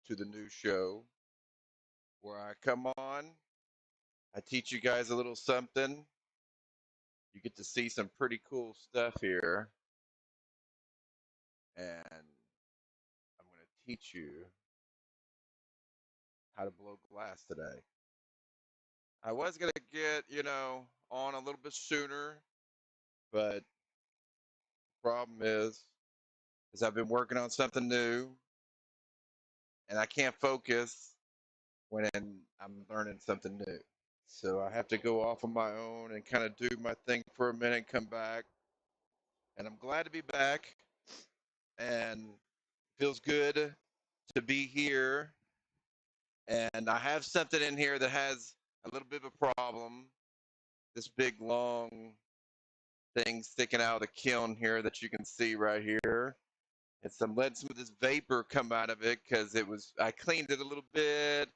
to the new show where I come on, I teach you guys a little something. You get to see some pretty cool stuff here, and I'm going to teach you how to blow glass today. I was going to get, on a little bit sooner, but the problem is I've been working on something new, and I can't focus when I'm learning something new. So I have to go off on my own and kind of do my thing for a minute, come back. And I'm glad to be back and feels good to be here. And I have something in here that has a little bit of a problem. This big long thing sticking out of the kiln here that you can see right here. I'm letting some of this vapor come out of it because I cleaned it a little bit.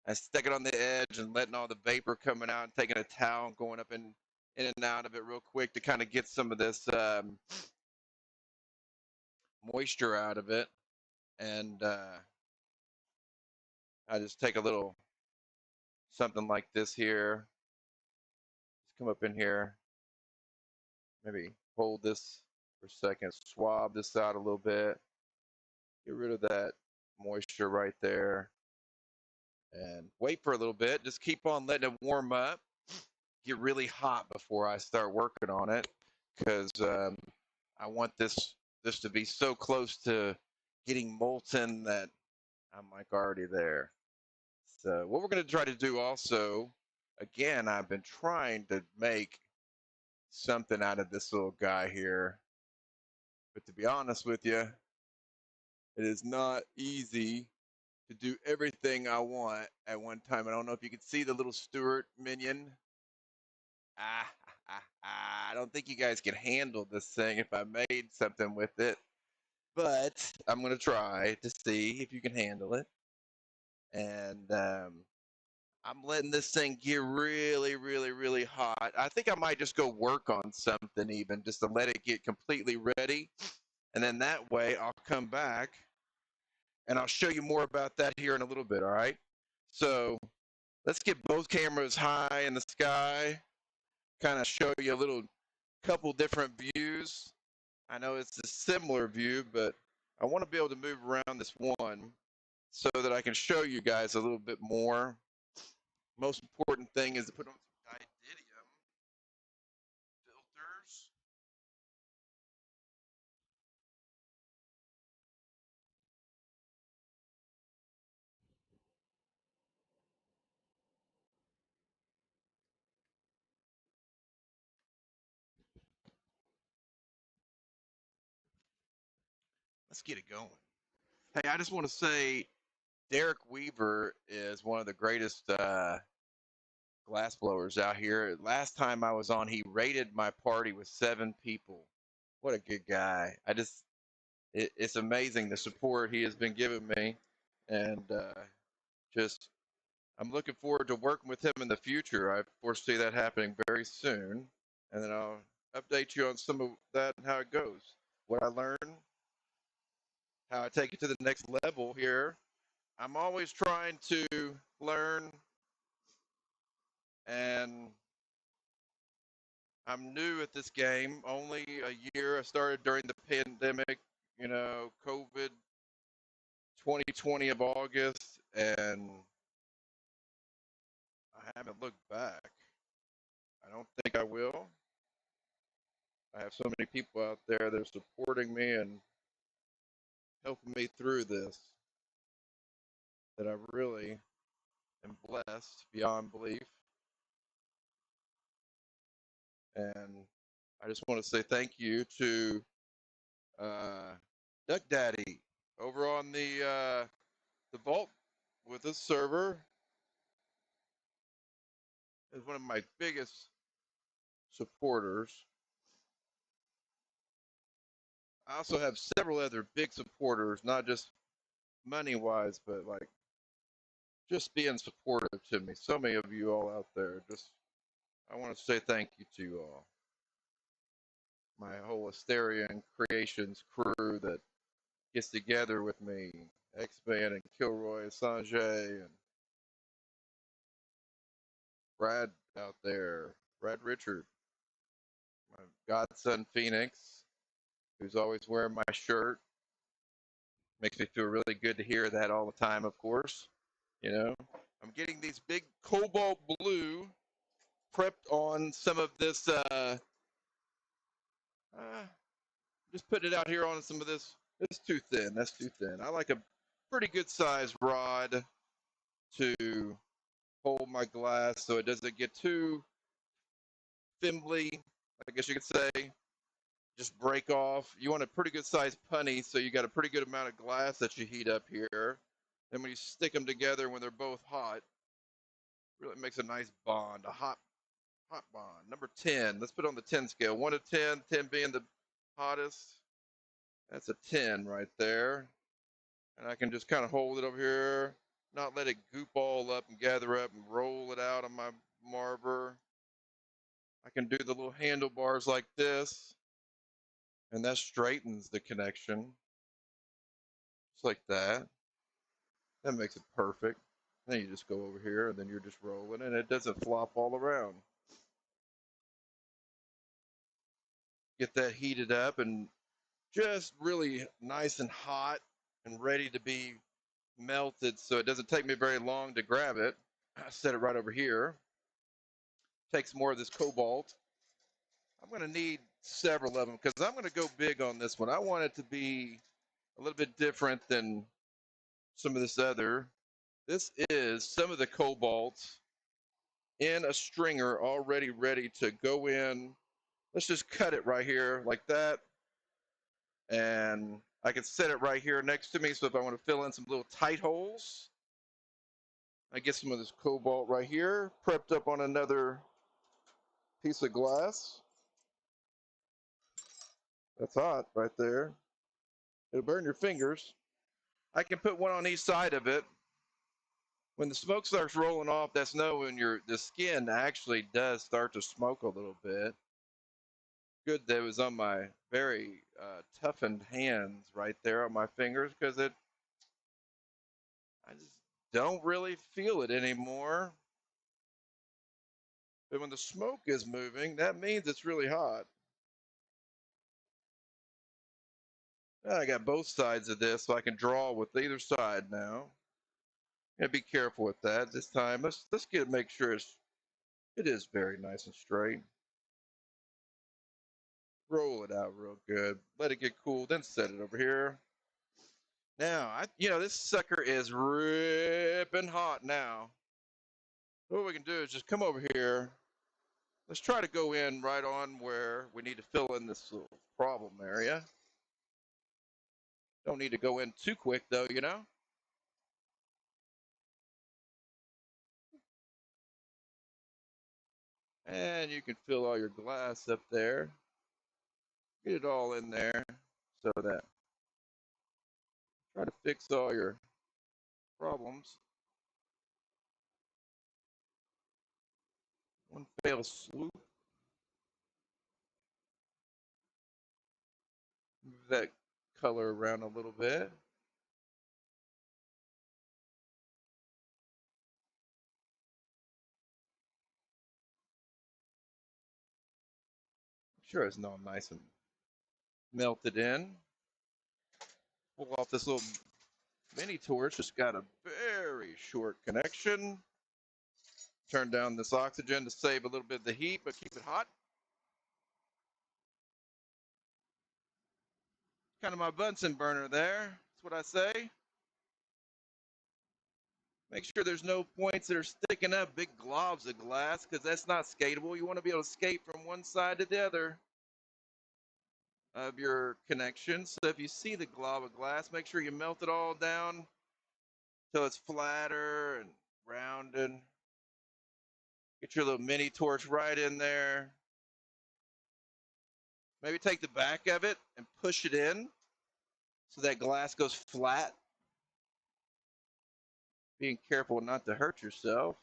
I stuck it on the edge and letting all the vapor coming out and taking a towel and going up in and out of it real quick to kind of get some of this moisture out of it. And I just take a little something like this here. Just come up in here, maybe hold this for a second, swab this out a little bit, get rid of that moisture right there, and wait for a little bit. Just keep on letting it warm up, get really hot before I start working on it, because I want this to be so close to getting molten that I'm like already there. So what we're going to try to do also, again, I've been trying to make something out of this little guy here, but to be honest with you, it is not easy to do everything I want at one time. I don't know if you can see the little Stuart minion. Ah, I don't think you guys can handle this thing if I made something with it, but I'm going to try to see if you can handle it. And I'm letting this thing get really, really, really hot. I think I might just go work on something even just to let it get completely ready. And then that way I'll come back and I'll show you more about that here in a little bit, all right? So let's get both cameras high in the sky, kind of show you a little couple different views. I know it's a similar view, but I want to be able to move around this one so that I can show you guys a little bit more. Most important thing is to put on some didymium filters. Let's get it going. Hey, I just want to say Derek Weaver is one of the greatest glass blowers out here. Last time I was on, he rated my party with 7 people. What a good guy. It's amazing the support he has been giving me. And just, I'm looking forward to working with him in the future. I foresee that happening very soon. And then I'll update you on some of that and how it goes. What I learned, how I take it to the next level here. I'm always trying to learn, and I'm new at this game. Only a year. I started during the pandemic, COVID 2020 of August, and I haven't looked back. I don't think I will. I have so many people out there that are supporting me and helping me through this that I really am blessed beyond belief. And I just want to say thank you to Duck Daddy over on the vault with this server. Is one of my biggest supporters. I also have several other big supporters, not just money wise, but like just being supportive to me. So many of you all out there. Just I want to say thank you to you all. My whole Asterion Creations crew that gets together with me. X-Man and Kilroy, Sanjay, and Brad out there. Brad Richard, my godson Phoenix, who's always wearing my shirt. Makes me feel really good to hear that all the time, of course. You know, I'm getting these big cobalt blue prepped on some of this. Just putting it out here on some of this. It's too thin. That's too thin. I like a pretty good sized rod to hold my glass so it doesn't get too fimbly, I guess you could say. Just break off. You want a pretty good sized punny, so you got a pretty good amount of glass that you heat up here. And when you stick them together when they're both hot, really makes a nice bond, a hot bond. Number 10. Let's put on the 10 scale. 1 to 10, 10 being the hottest. That's a 10 right there. And I can just kind of hold it over here, not let it goop all up and gather up and roll it out on my marber. I can do the little handlebars like this, and that straightens the connection. Just like that. That makes it perfect. Then you just go over here, and then you're just rolling, and it doesn't flop all around. Get that heated up and just really nice and hot and ready to be melted, so it doesn't take me very long to grab it. I set it right over here. Takes more of this cobalt. I'm going to need several of them because I'm going to go big on this one. I want it to be a little bit different than some of this other. This is some of the cobalt in a stringer already ready to go in. Let's just cut it right here like that. And I can set it right here next to me. So if I want to fill in some little tight holes, I get some of this cobalt right here, prepped up on another piece of glass. That's hot right there. It'll burn your fingers. I can put one on each side of it. When the smoke starts rolling off, that's when the skin actually does start to smoke a little bit. Good that it was on my very toughened hands right there on my fingers because I just don't really feel it anymore. But when the smoke is moving, that means it's really hot. I got both sides of this, so I can draw with either side now. And be careful with that this time. Let's make sure it is very nice and straight. Roll it out real good. Let it get cool, then set it over here. Now, this sucker is ripping hot now. What we can do is just come over here. Let's try to go in right on where we need to fill in this little problem area. Don't need to go in too quick though, And you can fill all your glass up there. Get it all in there so that try to fix all your problems. One fell swoop. Move that color around a little bit. Sure, it's all nice and melted in. Pull off this little mini torch. Just got a very short connection. Turn down this oxygen to save a little bit of the heat, but keep it hot. Kind of my Bunsen burner there. That's what I say. Make sure there's no points that are sticking up, big globs of glass, because that's not skatable. You want to be able to skate from one side to the other of your connection. So if you see the glob of glass, make sure you melt it all down till it's flatter and rounded. Get your little mini torch right in there. Maybe take the back of it and push it in so that glass goes flat. Being careful not to hurt yourself.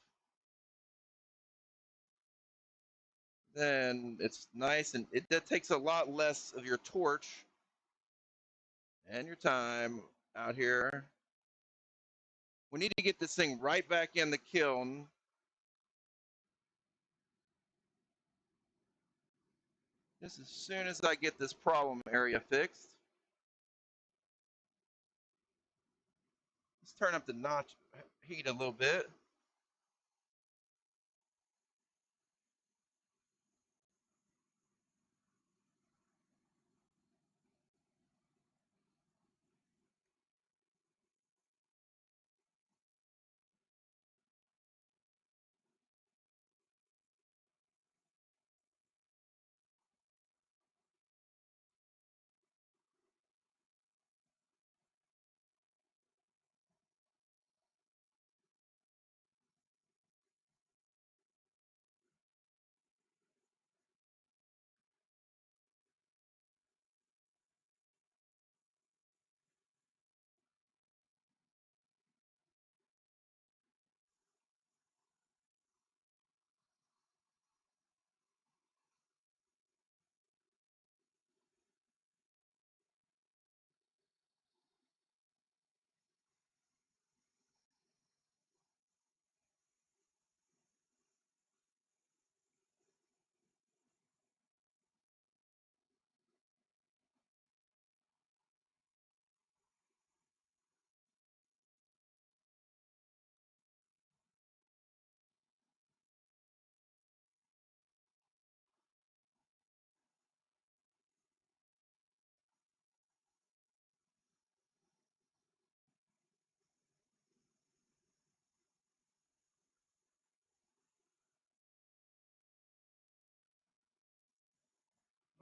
Then it's nice, and that takes a lot less of your torch and your time out here. We need to get this thing right back in the kiln. Just as soon as I get this problem area fixed. Let's turn up the notch heat a little bit.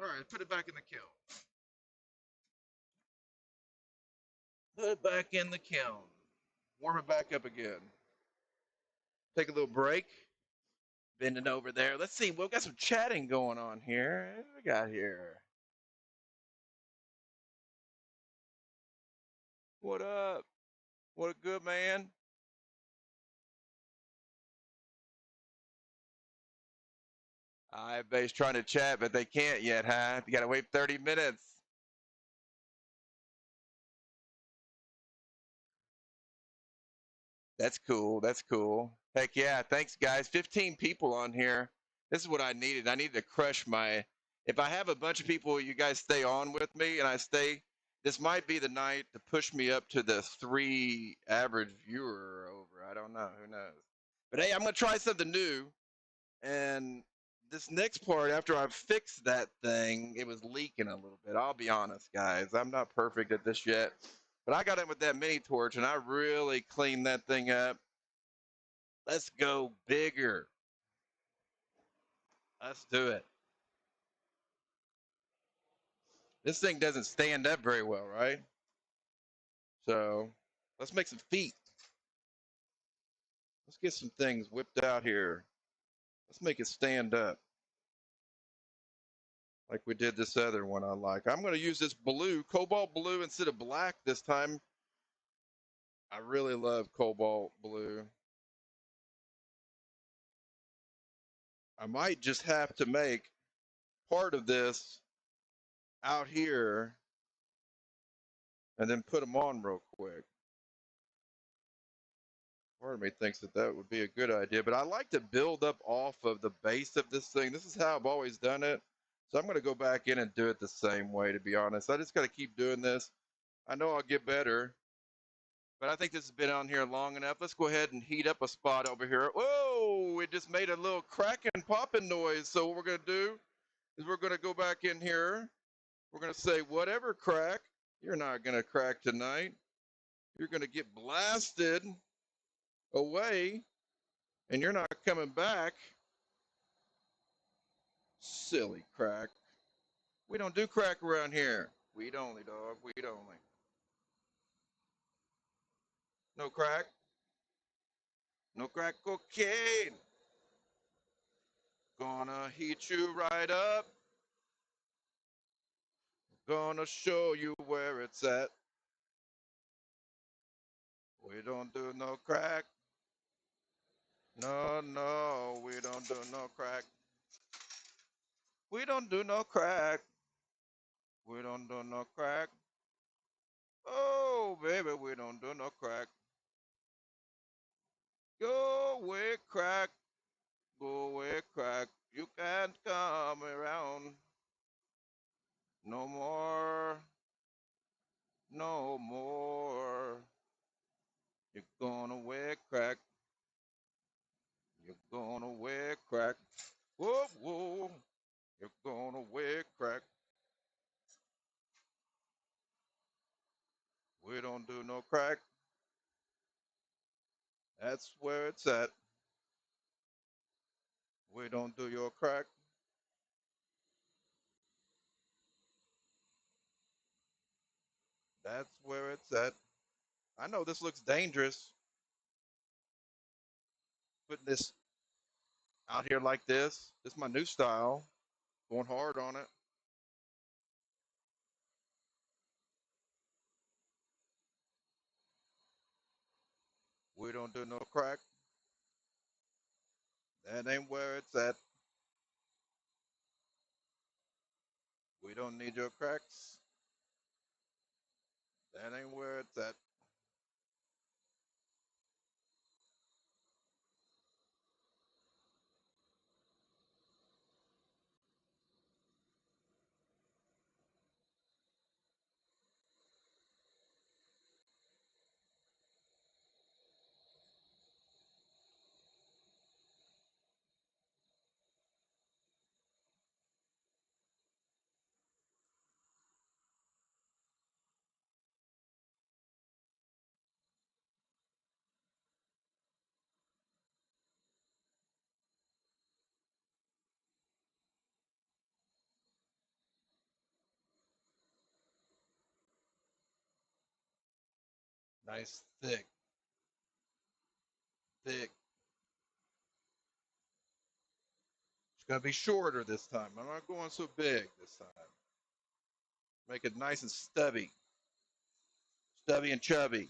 All right, put it back in the kiln. Put it back in the kiln. Warm it back up again. Take a little break. Bending over there. Let's see. We've got some chatting going on here. What do we got here? What up? What a good man. Everybody's trying to chat, but they can't yet, huh? You got to wait 30 minutes. That's cool. That's cool. Heck yeah. Thanks, guys. 15 people on here. This is what I needed. I needed to crush my. If I have a bunch of people, you guys stay on with me and I stay. This might be the night to push me up to the 3 average viewer over. I don't know. Who knows? But hey, I'm going to try something new. And this next part, after I've fixed that thing, it was leaking a little bit. I'll be honest, guys. I'm not perfect at this yet. But I got in with that mini torch and I really cleaned that thing up. Let's go bigger. Let's do it. This thing doesn't stand up very well, right? So let's make some feet. Let's get some things whipped out here. Let's make it stand up like we did this other one I like. I'm going to use this blue, cobalt blue instead of black this time. I really love cobalt blue. I might just have to make part of this out here and then put them on real quick. Part of me thinks that that would be a good idea, but I like to build up off of the base of this thing. This is how I've always done it. So I'm going to go back in and do it the same way, to be honest. I just got to keep doing this. I know I'll get better, but I think this has been on here long enough. Let's go ahead and heat up a spot over here. Whoa, it just made a little cracking, popping noise. So what we're going to do is we're going to go back in here. We're going to say, whatever crack, you're not going to crack tonight. You're going to get blasted away, and you're not coming back. Silly crack. We don't do crack around here. Weed only, dog. Weed only. No crack. No crack cocaine. Gonna heat you right up. Gonna show you where it's at. We don't do no crack. No, no, we don't do no crack. We don't do no crack. We don't do no crack. Oh, baby, we don't do no crack. Go away, crack. Go away, crack. You can't come around no more. No more. You're gonna wear crack. You're gonna wear crack. Whoa, whoa. You're gonna wear crack. We don't do no crack. That's where it's at. We don't do your crack. That's where it's at. I know this looks dangerous, putting this out here like this. This is my new style. Going hard on it. We don't do no crack. That ain't where it's at. We don't need your cracks. That ain't where it's at. Nice, thick, thick. It's gonna be shorter this time. I'm not going so big this time. Make it nice and stubby. Stubby and chubby.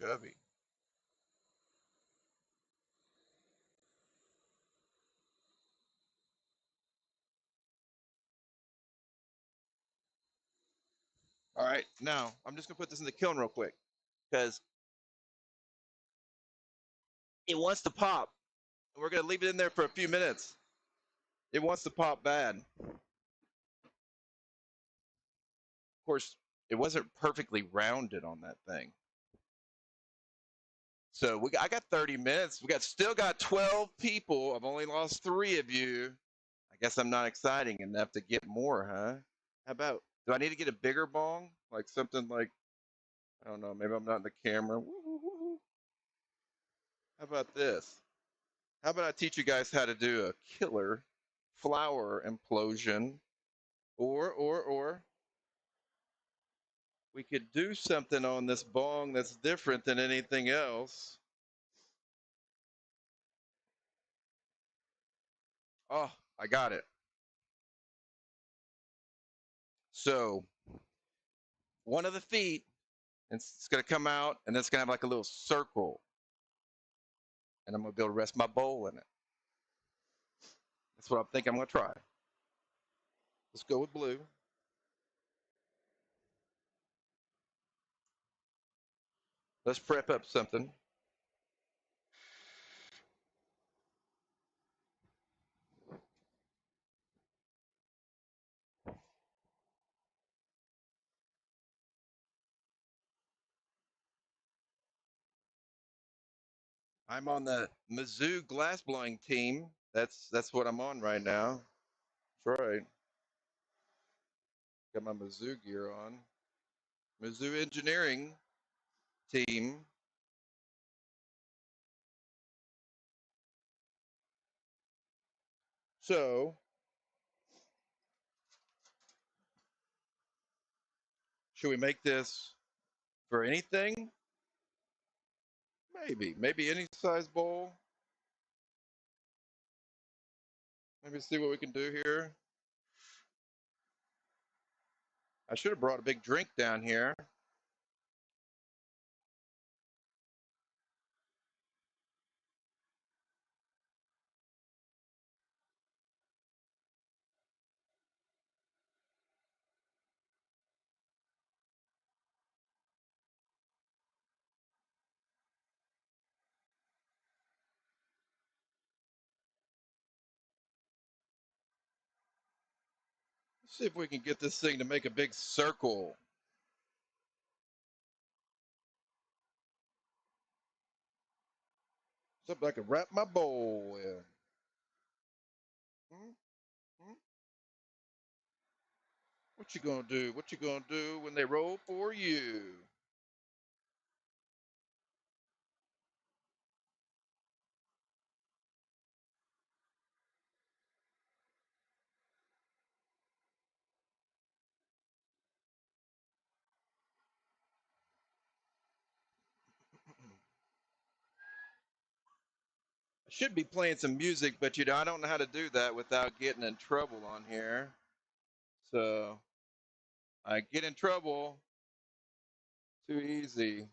Chubby. All right, now I'm just gonna put this in the kiln real quick because it wants to pop. We're gonna leave it in there for a few minutes. It wants to pop bad. Of course, it wasn't perfectly rounded on that thing. So I got 30 minutes. Still got 12 people. I've only lost 3 of you. I guess I'm not exciting enough to get more, huh? How about, do I need to get a bigger bong? Like something like, I don't know, maybe I'm not in the camera. How about this? How about I teach you guys how to do a killer flower implosion? Or we could do something on this bong that's different than anything else. Oh, I got it. So one of the feet, it's going to come out, and it's going to have like a little circle, and I'm going to be able to rest my bowl in it. That's what I think I'm going to try. Let's go with blue. Let's prep up something. I'm on the Mizzou glass blowing team. That's what I'm on right now. That's right. Got my Mizzou gear on. Mizzou engineering team. So, should we make this for anything? Maybe any size bowl. Maybe see what we can do here. I should have brought a big drink down here. Let's see if we can get this thing to make a big circle. Something I can wrap my bowl in. Hmm? Hmm? What you gonna do? What you gonna do when they roll for you? I should be playing some music, but I don't know how to do that without getting in trouble on here. So I get in trouble too easy.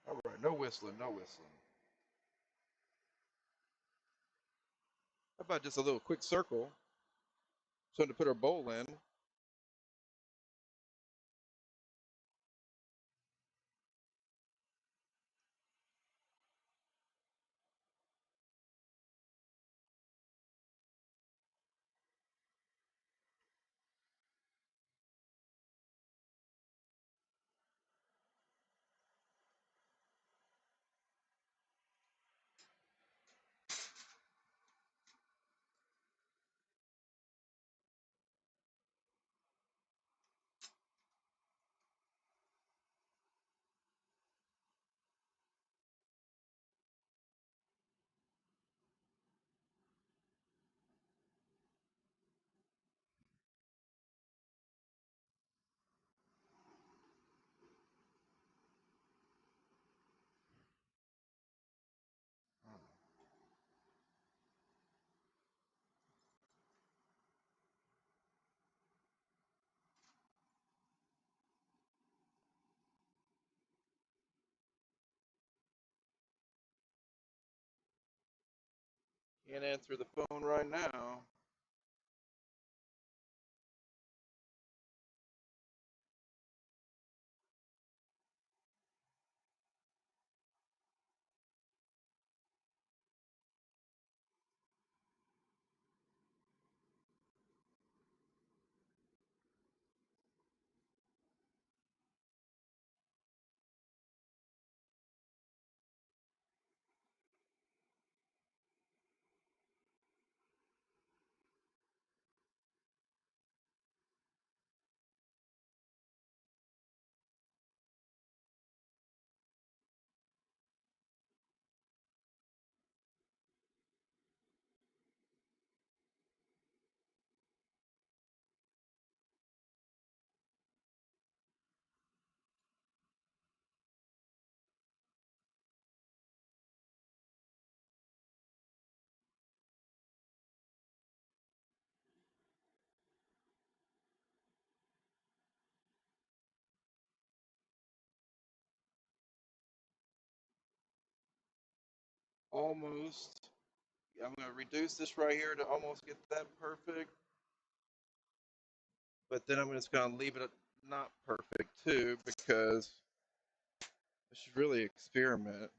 All right, no whistling, no whistling. How about just a little quick circle? Something to put our bowl in. Can't answer the phone right now. almost. I'm going to reduce this right here to almost get that perfect. But then I'm just going to leave it not perfect too, because I should really experiment.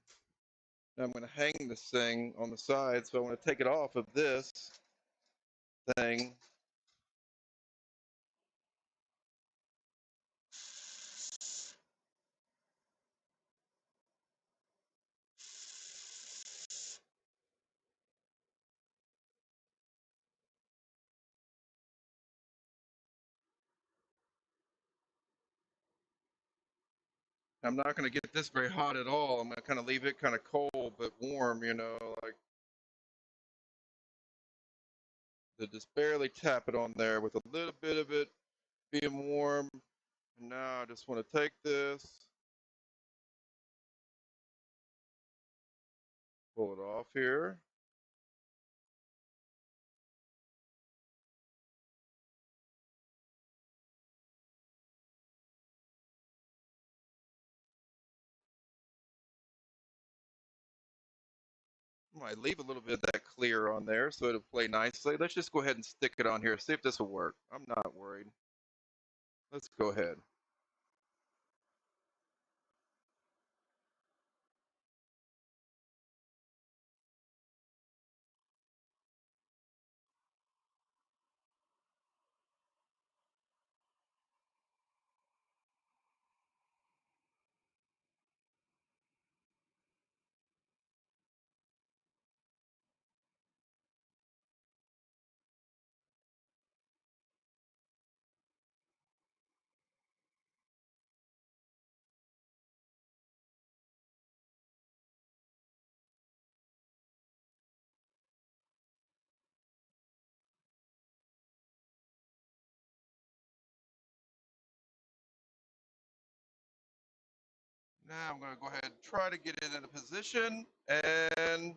Now I'm going to hang this thing on the side, so I want to take it off of this thing. I'm not going to get this very hot at all. I'm going to kind of leave it kind of cold but warm, like to just barely tap it on there with a little bit of it being warm. And now I just want to take this, pull it off here. I might leave a little bit of that clear on there so it'll play nicely. Let's just go ahead and stick it on here, see if this will work. I'm not worried. Let's go ahead. Now I'm going to go ahead and try to get it in a position and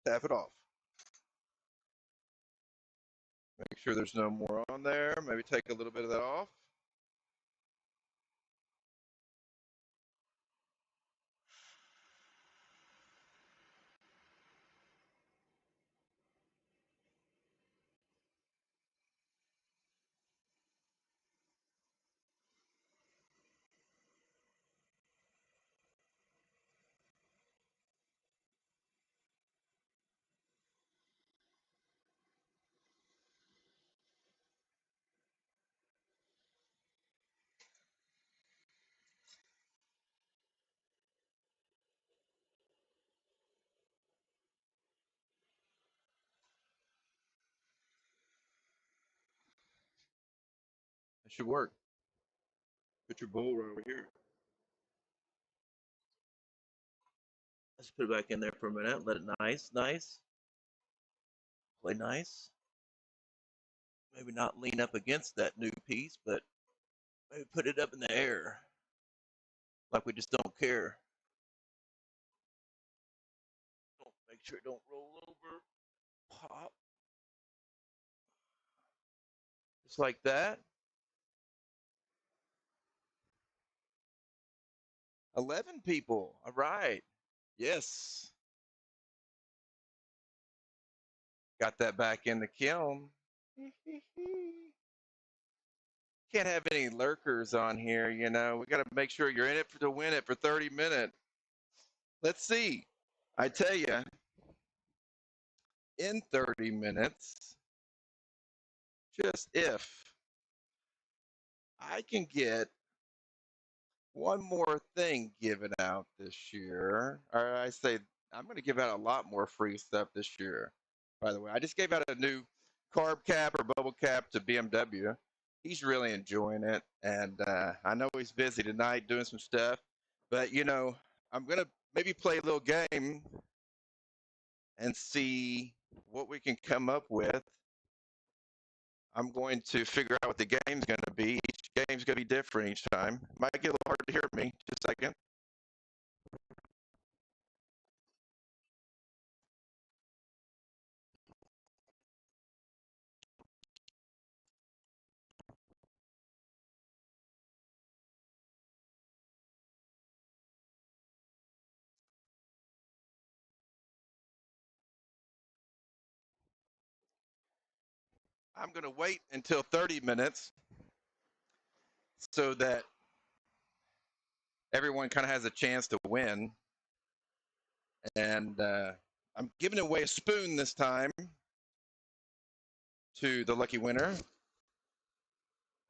tap it off. Make sure there's no more on there. Maybe take a little bit of that off. It should work. Put your bowl right over here. Let's put it back in there for a minute. Let it nice. Play nice. Maybe not lean up against that new piece, but maybe put it up in the air. Like we just don't care. Make sure it don't roll over. Pop. Just like that. 11 people. All right. Yes. Got that back in the kiln. Can't have any lurkers on here, We got to make sure you're in it to win it for 30 minutes. Let's see. I tell you, in 30 minutes, just if I can get one more thing given out this year, or I say I'm going to give out a lot more free stuff this year. By the way, I just gave out a new carb cap or bubble cap to BMW. He's really enjoying it, and I know he's busy tonight doing some stuff, but I'm going to maybe play a little game and see what we can come up with. I'm going to figure out what the game's going to be. Each game's going to be different each time. Might get a little hard to hear me. Just a second. I'm going to wait until 30 minutes so that everyone kind of has a chance to win. And I'm giving away a spoon this time to the lucky winner.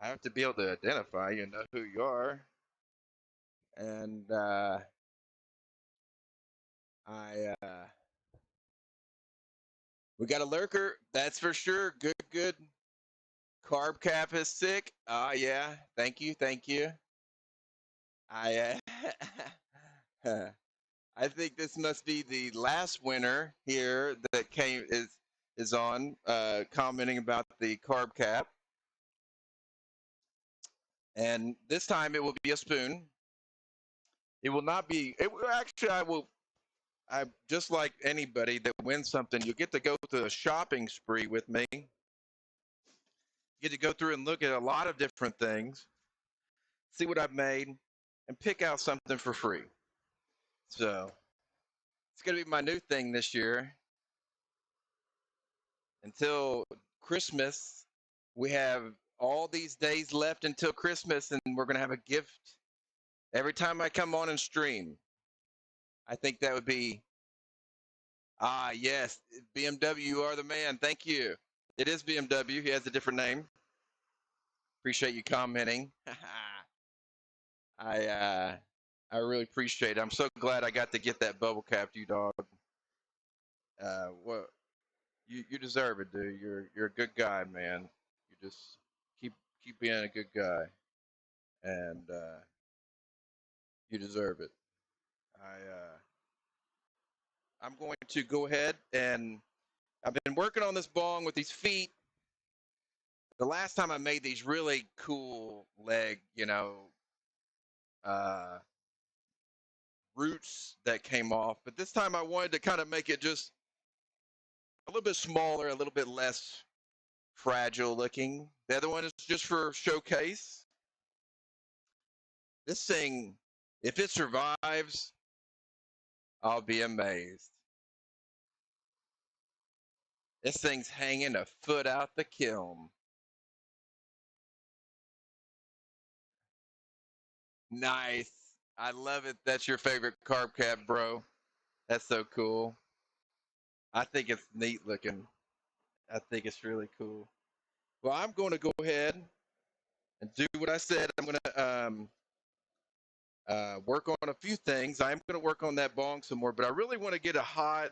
I have to be able to identify you, know who you are. And we got a lurker, that's for sure. Good, good. Carb cap is sick. Yeah. Thank you, thank you. I I think this must be the last winner here that is on commenting about the carb cap. And this time it will be a spoon. It will not be. It will actually. I just like anybody that wins something. You get to go through a shopping spree with me. You get to go through and look at a lot of different things, see what I've made, and pick out something for free. So it's gonna be my new thing this year. Until Christmas, we have all these days left until Christmas, and we're gonna have a gift every time I come on and stream. I think that would be yes, BMW, you are the man. Thank you. It is BMW. He has a different name. Appreciate you commenting. I really appreciate it. I'm so glad I got to get that bubble cap, you dog. Well, you deserve it, dude. You're a good guy, man. You just keep being a good guy, and you deserve it. I'm going to go ahead and I've been working on this bong with these feet. The last time I made these really cool leg, roots that came off, but this time I wanted to kind of make it just a little bit smaller, a little bit less fragile looking. The other one is just for showcase. This thing, if it survives, I'll be amazed. This thing's hanging a foot out the kiln. Nice. I love it. That's your favorite carb cap, bro. That's so cool. I think it's neat looking. I think it's really cool. Well, I'm going to go ahead and do what I said. I'm going to work on a few things. I'm going to work on that bong some more, but I really want to get it hot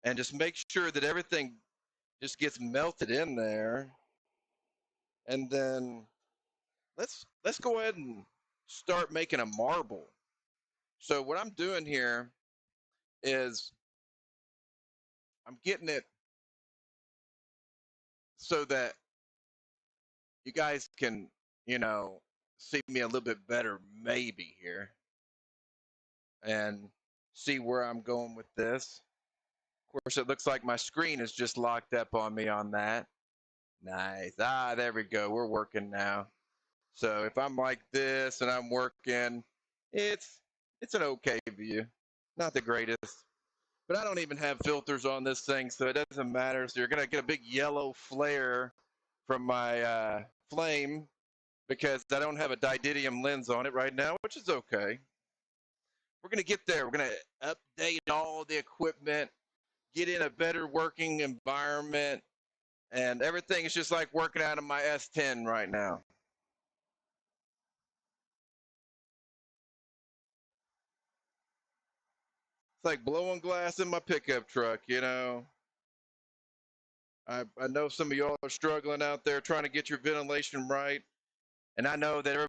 and just make sure that everything just gets melted in there. And then let's go ahead and start making a marble. So what I'm doing here is I'm getting it so that you guys can, see me a little bit better maybe here and see where I'm going with this. Of course, it looks like my screen is just locked up on me on that. Nice. There we go. We're working now. So if I'm like this and I'm working, it's an okay view. Not the greatest. But I don't even have filters on this thing, so it doesn't matter. So you're going to get a big yellow flare from my flame because I don't have a didymium lens on it right now, which is okay. We're going to get there. We're going to update all the equipment, get in a better working environment, and everything is just like working out of my S10 right now. It's like blowing glass in my pickup truck, I know some of y'all are struggling out there trying to get your ventilation right. And I know that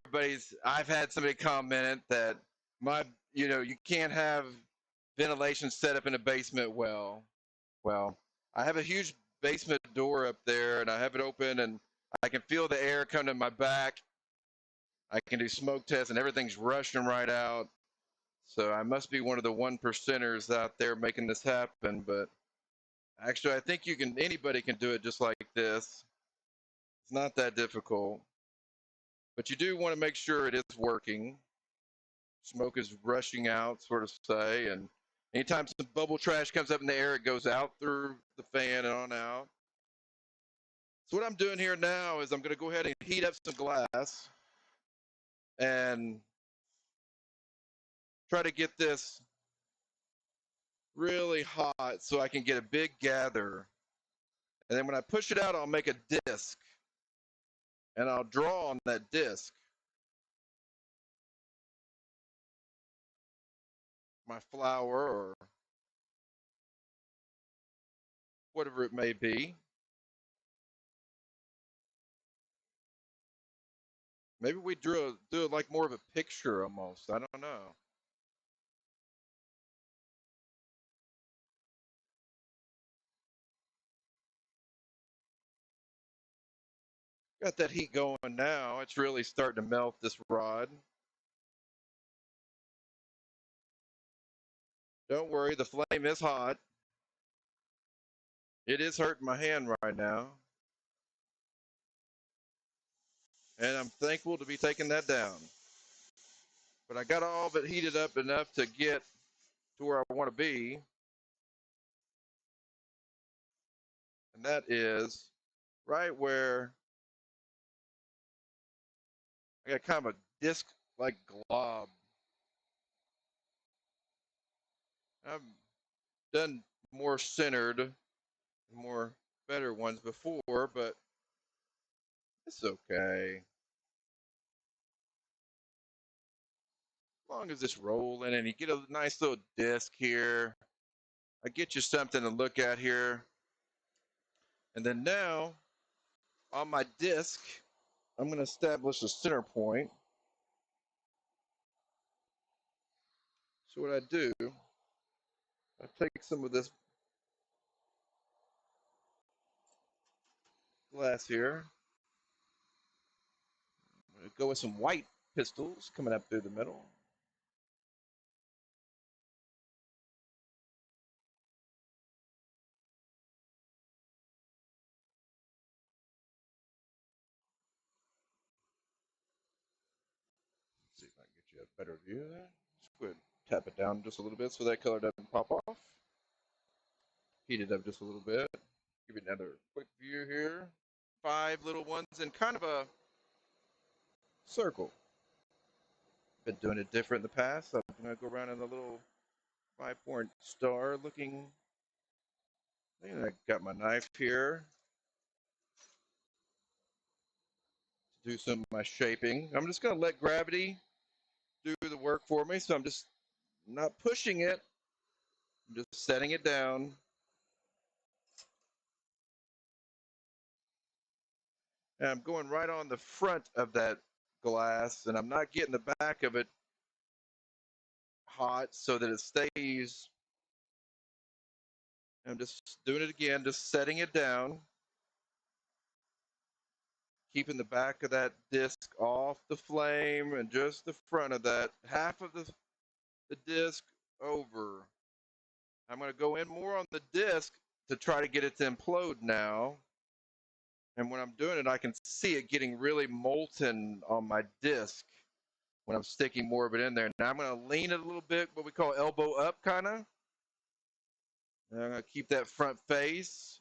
I've had somebody comment that you can't have ventilation set up in a basement well. Well, I have a huge basement door up there and I have it open and I can feel the air come to my back. I can do smoke tests and everything's rushing right out. So I must be one of the 1%ers out there making this happen. But actually, I think anybody can do it just like this. It's not that difficult. But you do want to make sure it is working. Smoke is rushing out, sort of say. And anytime some bubble trash comes up in the air, it goes out through the fan and on out. So what I'm doing here now is I'm going to go ahead and heat up some glass and try to get this really hot so I can get a big gather. And then when I push it out, I'll make a disc and I'll draw on that disc my flour or whatever it may be. Maybe we do it like more of a picture almost. I don't know. Got that heat going now. It's really starting to melt this rod. Don't worry, the flame is hot. It is hurting my hand right now. And I'm thankful to be taking that down. But I got all of it heated up enough to get to where I want to be. And that is right where I got kind of a disc-like glob. I've done more centered, more better ones before, but it's okay. As long as it's rolling and you get a nice little disc here, I get you something to look at here. And then now on my disc, I'm going to establish a center point. So what I do, I take some of this glass here. I'm going to go with some white pistils coming up through the middle. Let's see if I can get you a better view of that. Just go ahead and tap it down just a little bit so that color doesn't pop off. Heat it up just a little bit. Give you another quick view here. 5 little ones in kind of a circle. Been doing it different in the past. I'm going to go around in a little 5-point star looking thing. I got my knife here to do some of my shaping. I'm just going to let gravity do the work for me. So I'm just not pushing it. I'm just setting it down. And I'm going right on the front of that glass, and I'm not getting the back of it hot so that it stays. I'm just doing it again, just setting it down, keeping the back of that disc off the flame and just the front of that, half of the disc over. I'm going to go in more on the disc to try to get it to implode now. And when I'm doing it, I can see it getting really molten on my disc when I'm sticking more of it in there. Now I'm going to lean it a little bit, what we call elbow up kind of. And I'm going to keep that front face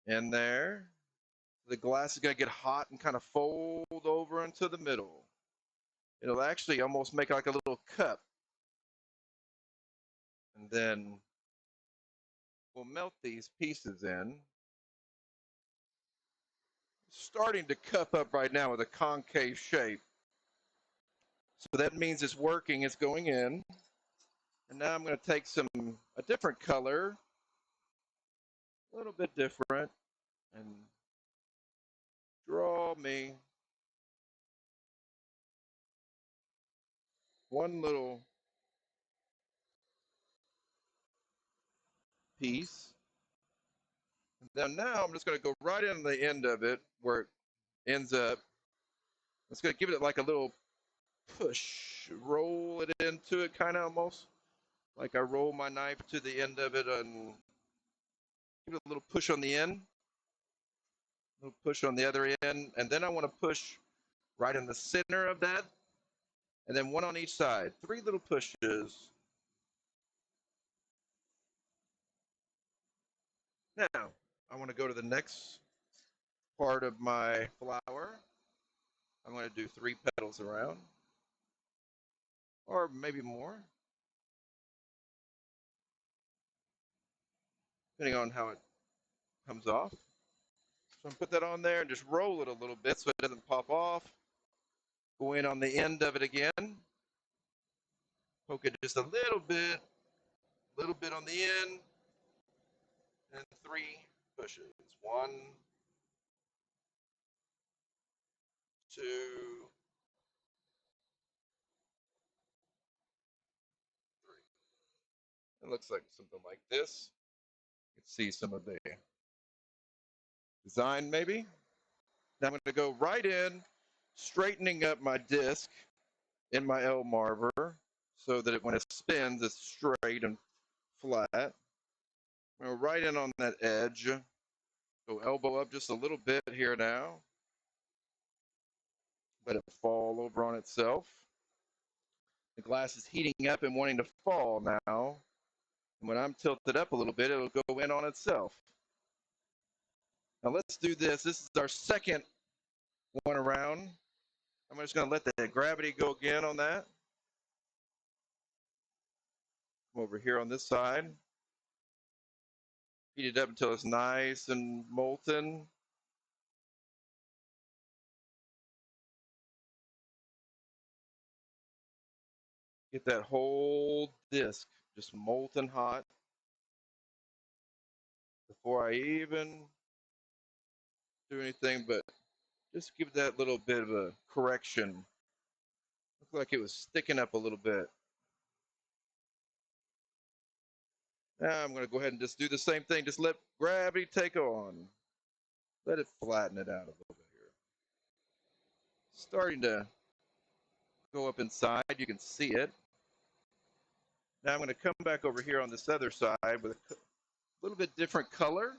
in there. The glass is going to get hot and kind of fold over into the middle. It'll actually almost make like a little cup. And then we'll melt these pieces in. Starting to cup up right now with a concave shape. So that means it's working, it's going in. And now I'm going to take a different color, a little bit different, and draw me one little piece. And now I'm just going to go right in the end of it where it ends up. It's going to give it like a little push, roll it into it kind of almost like I roll my knife to the end of it and give it a little push on the end, a little push on the other end, and then I want to push right in the center of that, and then one on each side. 3 little pushes. Now, I want to go to the next part of my flower. I'm going to do 3 petals around, or maybe more, depending on how it comes off. So I'm put that on there and just roll it a little bit so it doesn't pop off. Go in on the end of it again. Poke it just a little bit on the end, and 3 pushes. 1, 2, 3. It looks like something like this. You can see some of the design maybe. Now I'm going to go right in, straightening up my disc in my Elmarver so that when it spins, it's straight and flat. I'm going to right in on that edge. Go elbow up just a little bit here now. Let it fall over on itself. The glass is heating up and wanting to fall now. And when I'm tilted up a little bit, it'll go in on itself. Now let's do this. This is our second one around. I'm just going to let the gravity go again on that. Come over here on this side. Heat it up until it's nice and molten. Get that whole disc just molten hot before I even do anything but just give that little bit of a correction. Looked like it was sticking up a little bit. Now I'm going to go ahead and just do the same thing. Just let gravity take on. Let it flatten it out a little bit here. Starting to go up inside. You can see it. Now I'm going to come back over here on this other side with a little bit different color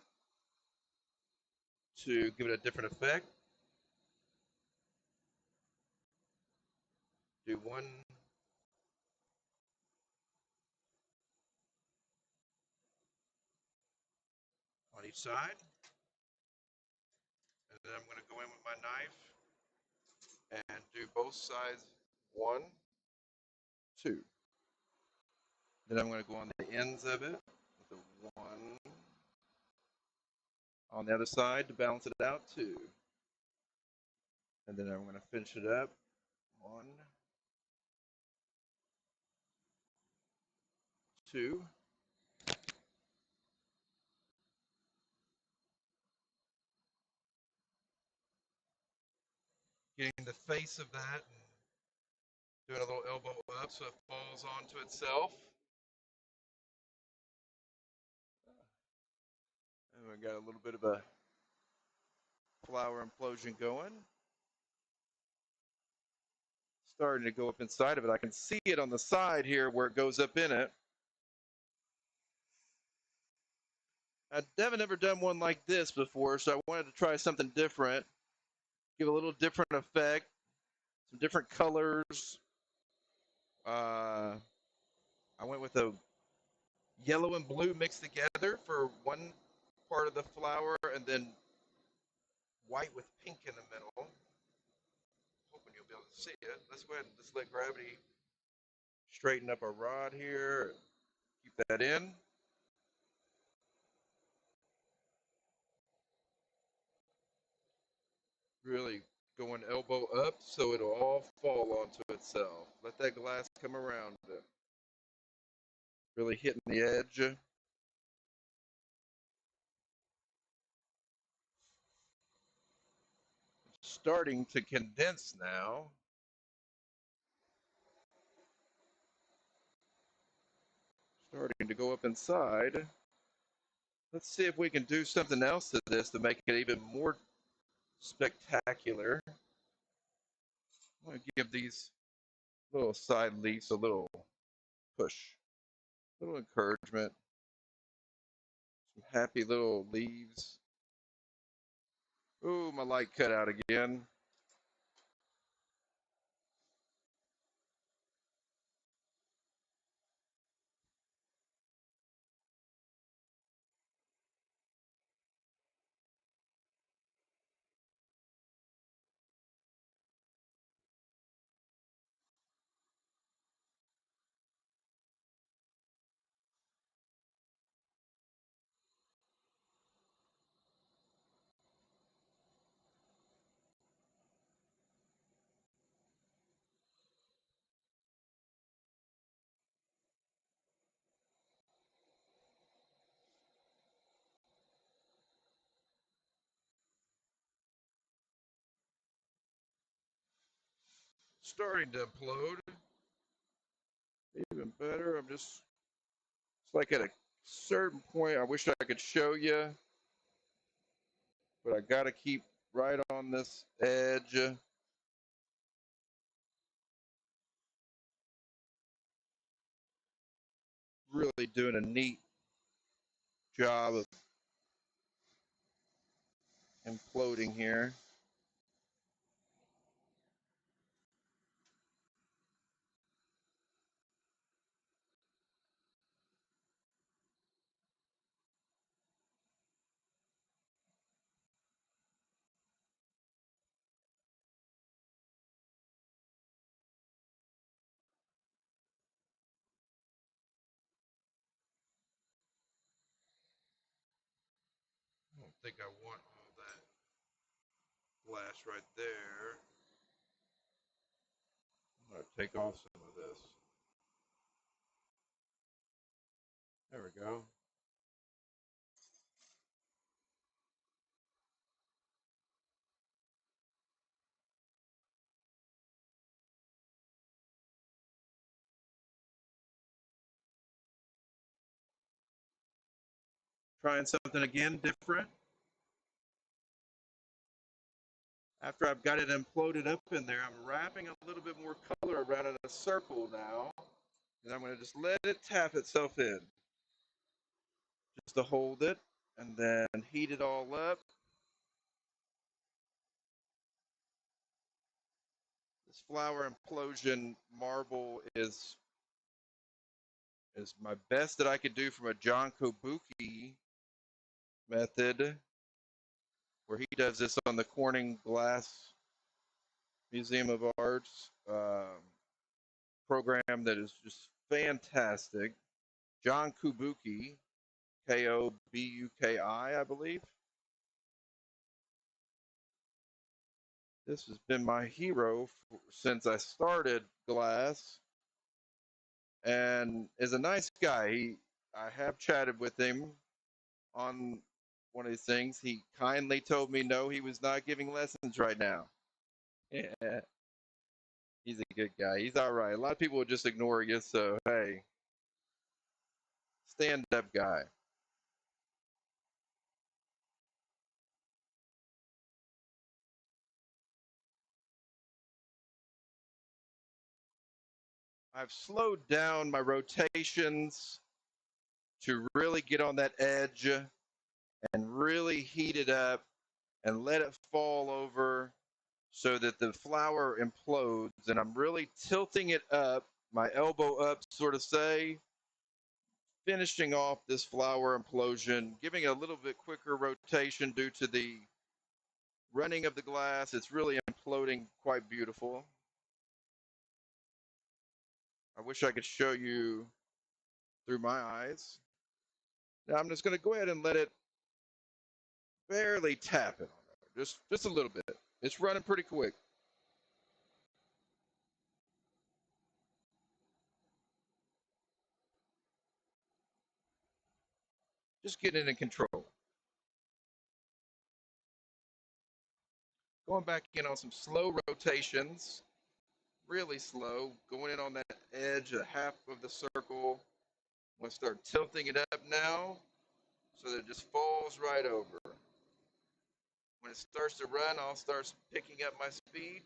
to give it a different effect. Do one on each side. And then I'm going to go in with my knife and do both sides. 1, 2. Then I'm going to go on the ends of it with the 1. On the other side to balance it out, 2. And then I'm going to finish it up. 1, 2. Getting the face of that and doing a little elbow up so it falls onto itself. And we got a little bit of a flower implosion going. Starting to go up inside of it. I can see it on the side here where it goes up in it. I've never done one like this before, so I wanted to try something different. Give a little different effect, some different colors. I went with a yellow and blue mixed together for one part of the flower, and then white with pink in the middle. Hoping you'll be able to see it. Let's go ahead and just let gravity straighten up our rod here. Keep that in. Really going elbow up so it'll all fall onto itself. Let that glass come around it. Really hitting the edge. Starting to condense now. Starting to go up inside. Let's see if we can do something else to this to make it even more spectacular. I'm going to give these little side leaves a little push, a little encouragement. Some happy little leaves. Ooh, my light cut out again. starting to implode. Even better, it's like at a certain point, I wish I could show you, but I got to keep right on this edge. Really doing a neat job of imploding here. I don't think I want all that glass right there. I'm going to take off some of this. There we go. Trying something again different. After I've got it imploded up in there, I'm wrapping a little bit more color around in a circle now. And I'm going to just let it tap itself in. Just to hold it and then heat it all up. This flower implosion marble is my best that I could do from a John Kobuki method, where he does this on the Corning Glass Museum of Art's program that is just fantastic. John Kobuki, Kobuki, I believe. This has been my hero since I started glass, and is a nice guy. I have chatted with him on one of these things. He kindly told me no, he was not giving lessons right now. Yeah, he's a good guy. He's all right. A lot of people would just ignore you, so hey, stand up guy. I've slowed down my rotations to really get on that edge and really heat it up and let it fall over so that the flower implodes. And I'm really tilting it up, my elbow up, sort of say, finishing off this flower implosion, giving it a little bit quicker rotation due to the running of the glass. It's really imploding quite beautiful. I wish I could show you through my eyes. Now I'm just going to go ahead and let it barely tap it on there, just a little bit. It's running pretty quick. Just getting it in control. Going back in on some slow rotations, really slow, going in on that edge, a half of the circle. I'm going to start tilting it up now so that it just falls right over. When it starts to run, I'll start picking up my speed.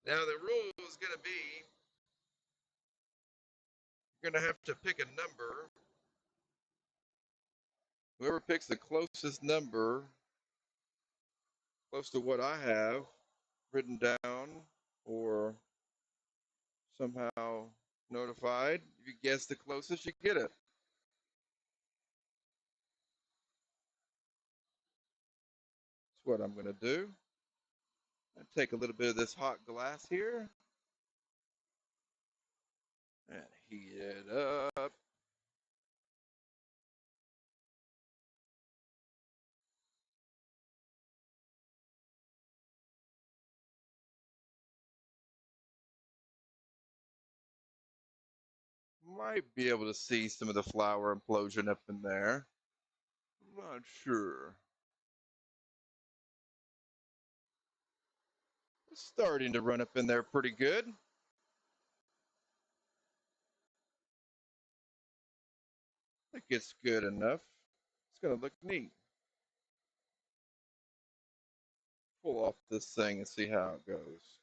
Now the rule is going to be, you're going to have to pick a number Whoever picks the closest number, close to what I have written down or somehow notified, if you guess the closest, you get it. That's what I'm going to do. I take a little bit of this hot glass here and heat it up. Might be able to see some of the flour implosion up in there. Not sure. It's starting to run up in there pretty good. It gets good enough. It's going to look neat. Pull off this thing and see how it goes.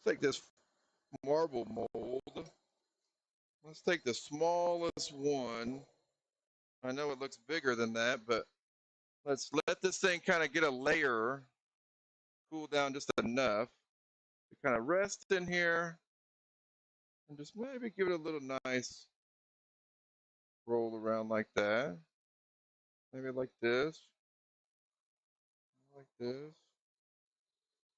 Take this marble mold. Let's take the smallest one. I know it looks bigger than that, but let's let this thing kind of get a layer, cool down just enough to kind of rest in here and just maybe give it a little nice roll around like that. Maybe like this, like this.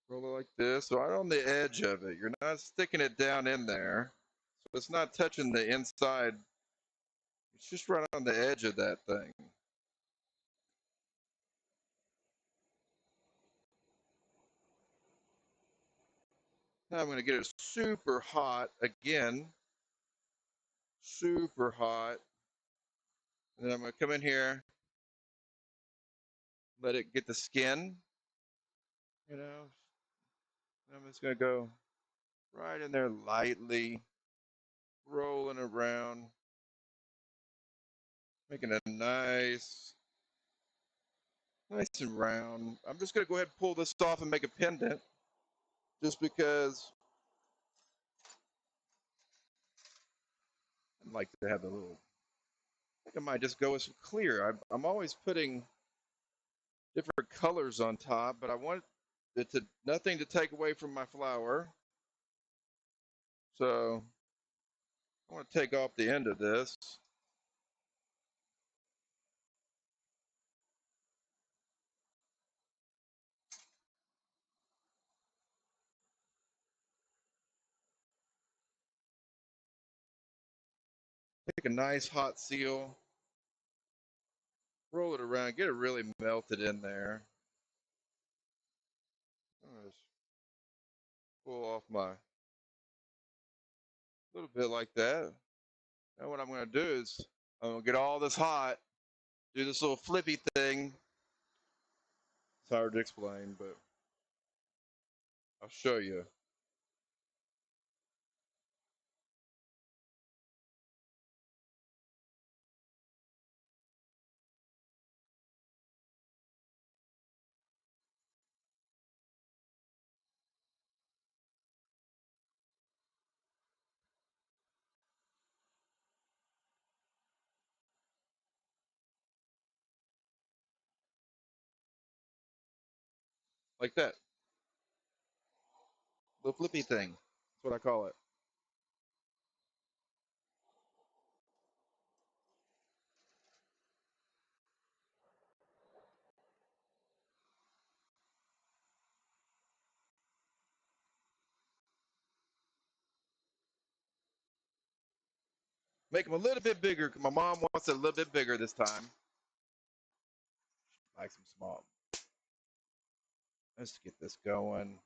Roll it like this. So right on the edge of it. You're not sticking it down in there. So it's not touching the inside. It's just right on the edge of that thing. Now I'm going to get it super hot again. Super hot. And then I'm going to come in here, let it get the skin, you know. I'm just going to go right in there lightly, rolling around, making it nice and round. I'm just going to go ahead and pull this off and make a pendant just because I'd like to have a little. I think I might just go with some clear. I'm always putting different colors on top, but I want it to nothing to take away from my flower. So I want to take off the end of this. Take a nice hot seal, roll it around, get it really melted in there. Just pull off my little bit like that. Now what I'm going to do is I'm going to get all this hot, do this little flippy thing. It's hard to explain, but I'll show you. like that. Little flippy thing. That's what I call it. Make them a little bit bigger. My mom wants it a little bit bigger this time. Like some small. Let's get this going.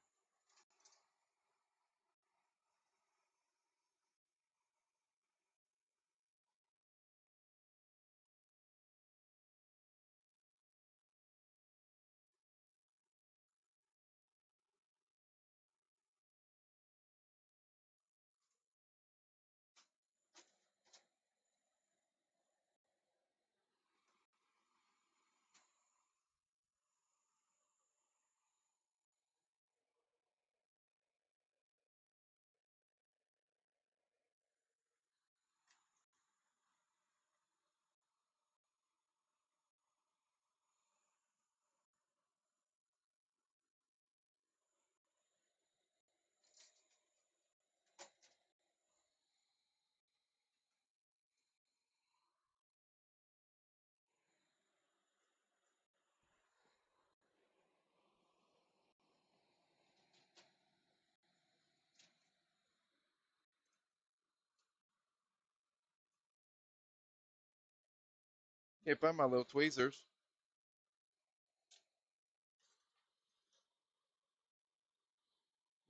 Can't find my little tweezers.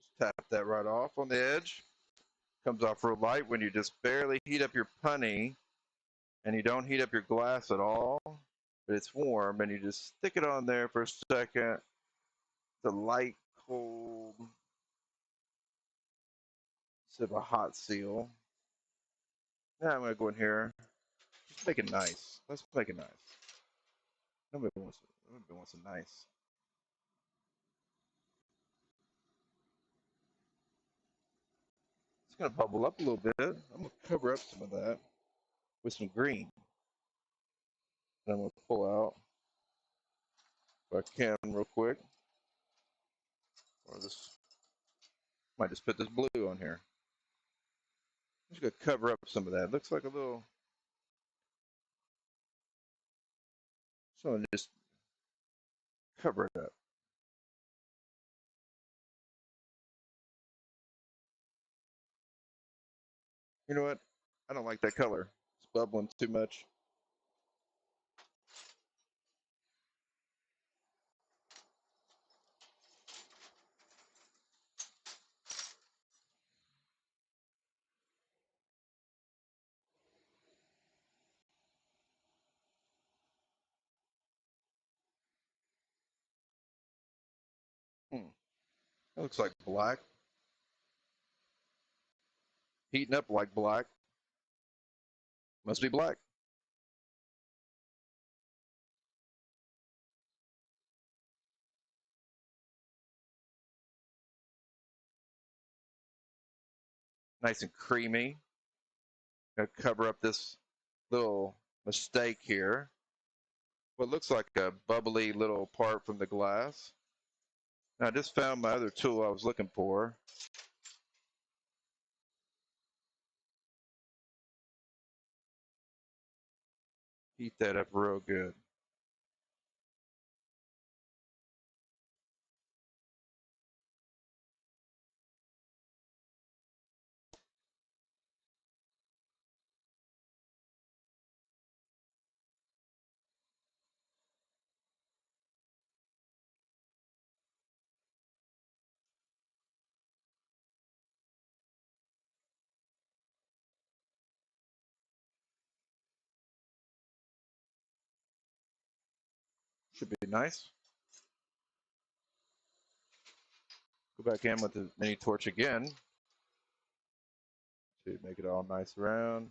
Just tap that right off on the edge. Comes off real light when you just barely heat up your punny and you don't heat up your glass at all, but it's warm and you just stick it on there for a second. It's a light, cold, instead of a hot seal. Now I'm going to go in here. Just make it nice. Let's make it nice. Nobody wants it nice. It's going to bubble up a little bit. I'm going to cover up some of that with some green. And I'm going to pull out, if I can, real quick. Or this, might just put this blue on here. I'm just going to cover up some of that. It looks like a little. So just cover it up. You know what? I don't like that color. It's bubbling too much. That looks like black. Heating up like black. Must be black. Nice and creamy. Gonna cover up this little mistake here. What looks like a bubbly little part from the glass. Now, I just found my other tool I was looking for. Heat that up real good. Should be nice. Go back in with the mini torch again to make it all nice round.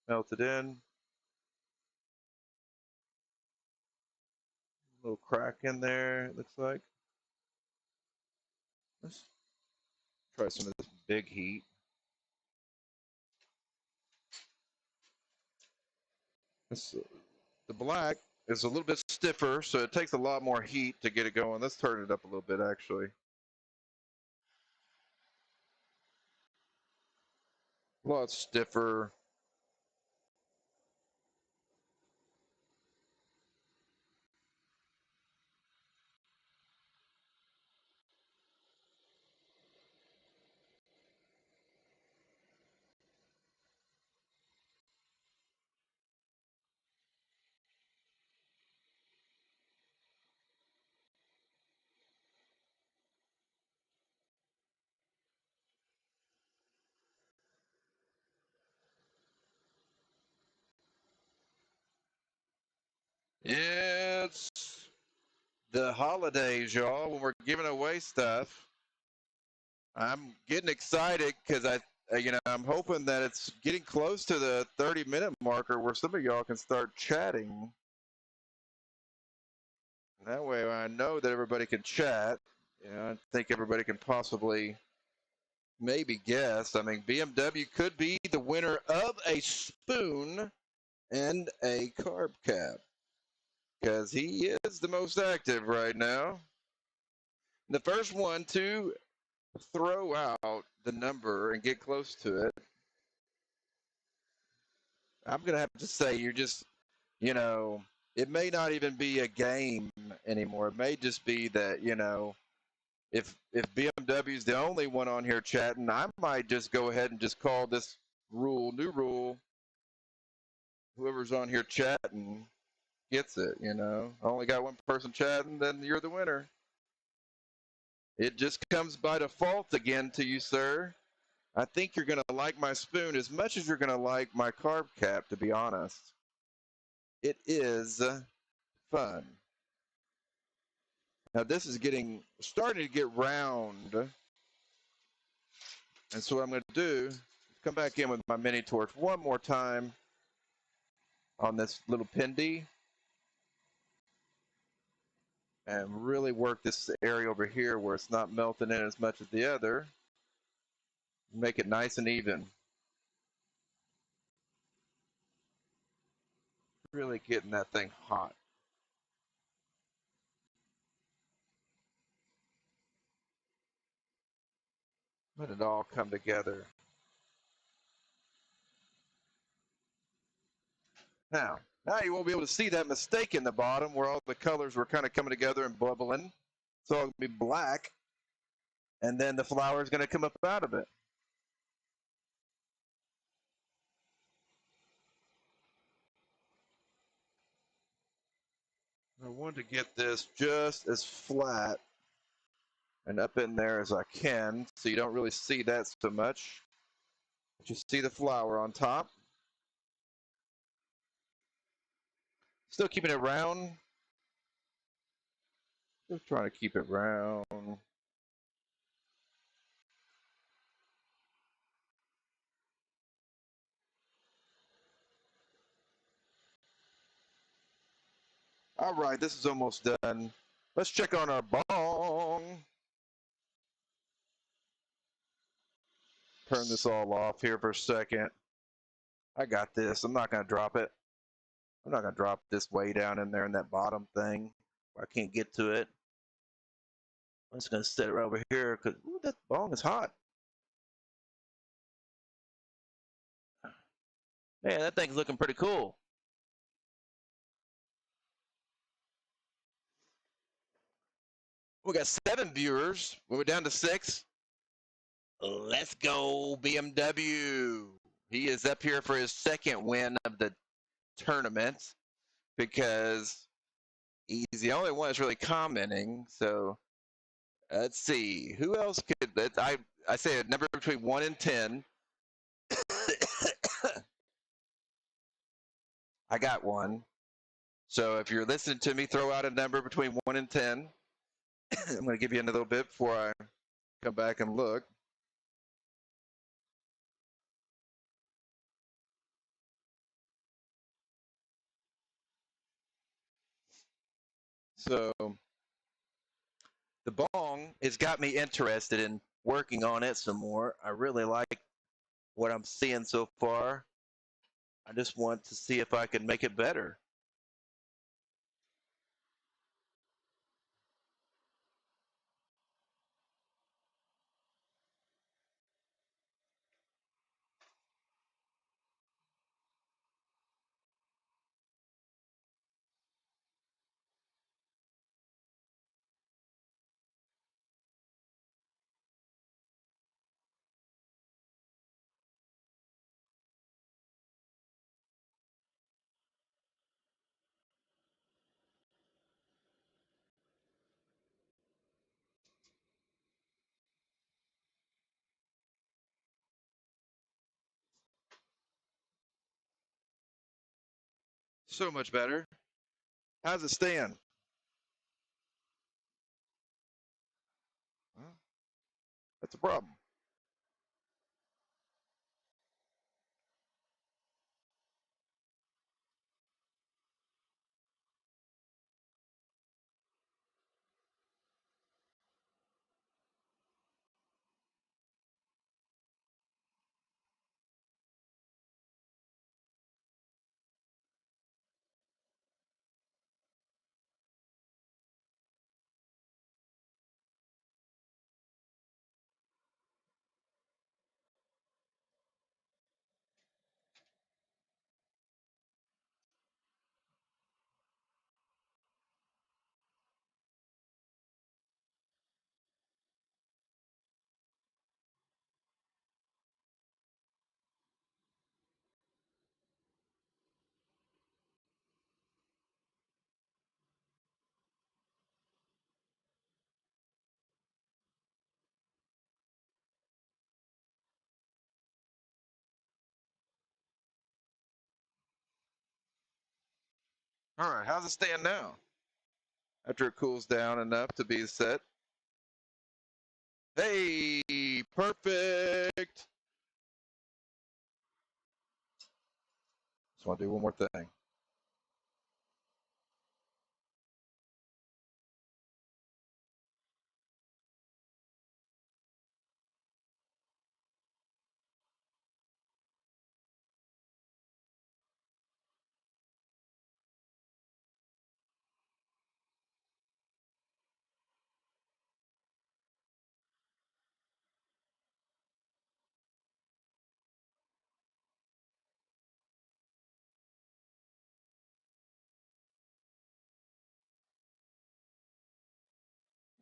Melt it in. A little crack in there, it looks like. Let's try some of this big heat. This, the black is a little bit stiffer, so it takes a lot more heat to get it going. Let's turn it up a little bit, actually. A lot stiffer. It's the holidays, y'all, when we're giving away stuff. I'm getting excited because I'm hoping that it's getting close to the 30-minute marker where some of y'all can start chatting. That way I know that everybody can chat. I think everybody can possibly maybe guess. I mean, BMW could be the winner of a spoon and a carb cap because he is the most active right now. The first one to throw out the number and get close to it, I'm going to have to say it may not even be a game anymore. It may just be that, if BMW is the only one on here chatting, I might just go ahead and just call this new rule. Whoever's on here chatting gets it, I only got one person chatting, then you're the winner. It just comes by default again to you, sir. I think you're going to like my spoon as much as you're going to like my carb cap, to be honest. It is fun. Now this is starting to get round. And so what I'm going to do is come back in with my mini torch one more time on this little pindy and really work this area over here where it's not melting in as much as the other. Make it nice and even. Really getting that thing hot. Let it all come together. Now you won't be able to see that mistake in the bottom where all the colors were kind of coming together and bubbling. So it'll be black, and then the flour is going to come up out of it. I want to get this just as flat and up in there as I can, so you don't really see that so much. But you see the flour on top. Still keeping it round. Just trying to keep it round. All right, this is almost done. Let's check on our bong. Turn this all off here for a second. I got this. I'm not going to drop it. I'm not going to drop this way down in there in that bottom thing where I can't get to it. I'm just going to set it right over here because that bong is hot. Man, that thing's looking pretty cool. We got 7 viewers. We're down to 6. Let's go, BMW. He is up here for his second win of the tournament because he's the only one that's really commenting. So let's see. Who else could I say a number between 1 and 10. I got one. So if you're listening to me, throw out a number between 1 and 10. I'm going to give you a little bit before I come back and look. So the bong has got me interested in working on it some more. I really like what I'm seeing so far. I just want to see if I can make it better. So much better. How's it stand? Well, that's a problem. All right, how's it stand now? After it cools down enough to be set. Hey, perfect. Just want to do one more thing.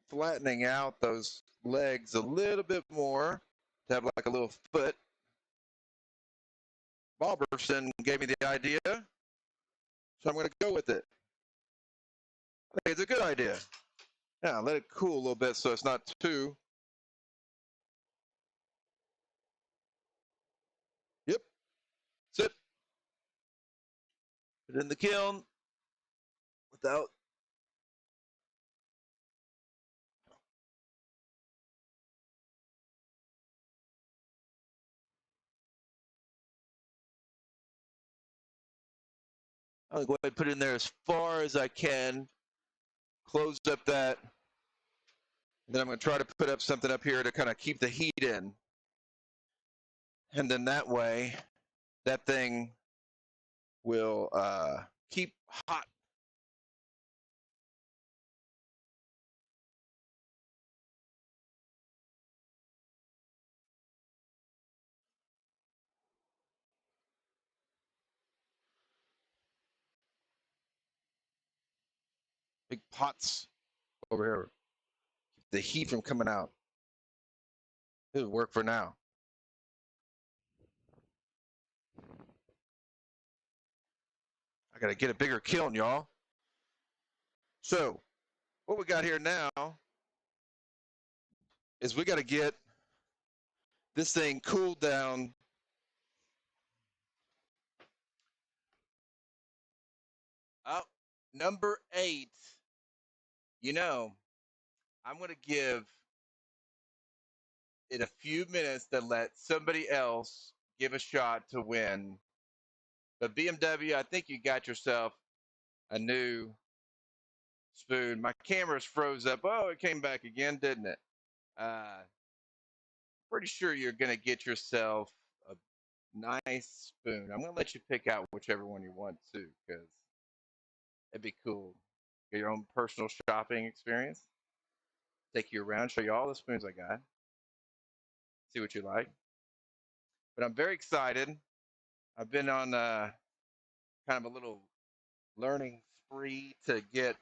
Flattening out those legs a little bit more to have like a little foot. Balberson gave me the idea, so I'm going to go with it. I think it's a good idea. Now, let it cool a little bit so it's not too. Yep. Sit. Put it in the kiln without. I'm going to go ahead and put it in there as far as I can. Close up that. Then I'm going to try to put up something up here to kind of keep the heat in. And then that way, that thing will keep hot. Big pots over here. Keep the heat from coming out. It'll work for now. I got to get a bigger kiln, y'all. So, what we got here now is we got to get this thing cooled down. Oh, number 8. You know, I'm going to give it a few minutes to let somebody else give a shot to win. But BMW, I think you got yourself a new spoon. My camera's froze up. Oh, it came back again, didn't it? Pretty sure you're going to get yourself a nice spoon. I'm going to let you pick out whichever one you want to, because it'd be cool. Get your own personal shopping experience. Take you around, show you all the spoons I got. See what you like. But I'm very excited. I've been on kind of a little learning spree to get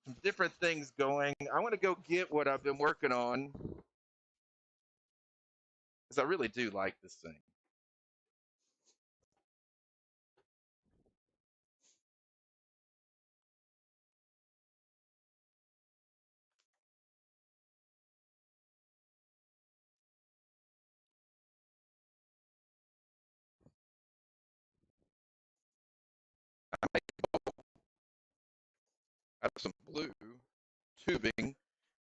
some different things going. I want to go get what I've been working on because I really do like this thing. I have some blue tubing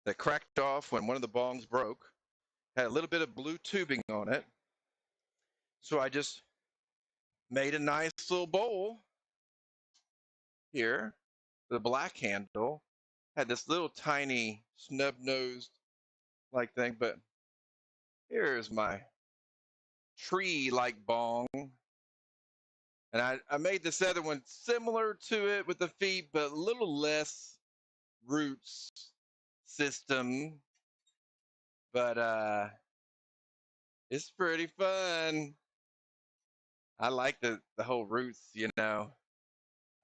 that cracked off when one of the bongs broke. Had a little bit of blue tubing on it. So I just made a nice little bowl here, the black handle. Had this little tiny snub-nosed like thing, but here's my tree-like bong. And I made this other one similar to it with the feet, but a little less roots system. But it's pretty fun. I like the whole roots, you know.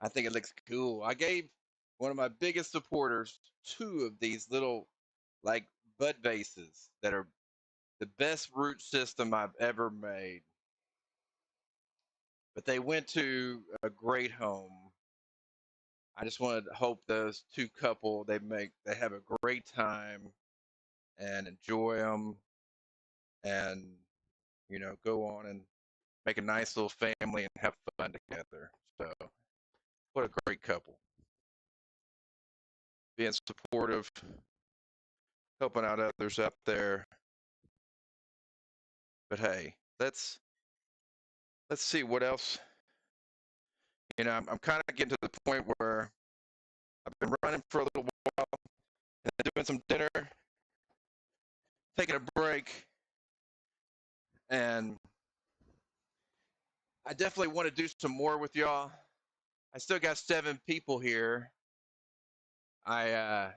I think it looks cool. I gave one of my biggest supporters 2 of these little like bud vases that are the best root system I've ever made. But they went to a great home. I just wanted to hope those 2 couple they have a great time and enjoy them, and you know, go on and make a nice little family and have fun together. So what a great couple. Being supportive, helping out others out there. But hey, let's see what else. You know, I'm kind of getting to the point where I've been running for a little while and doing some dinner, taking a break, and I definitely want to do some more with y'all. I still got 7 people here. I'm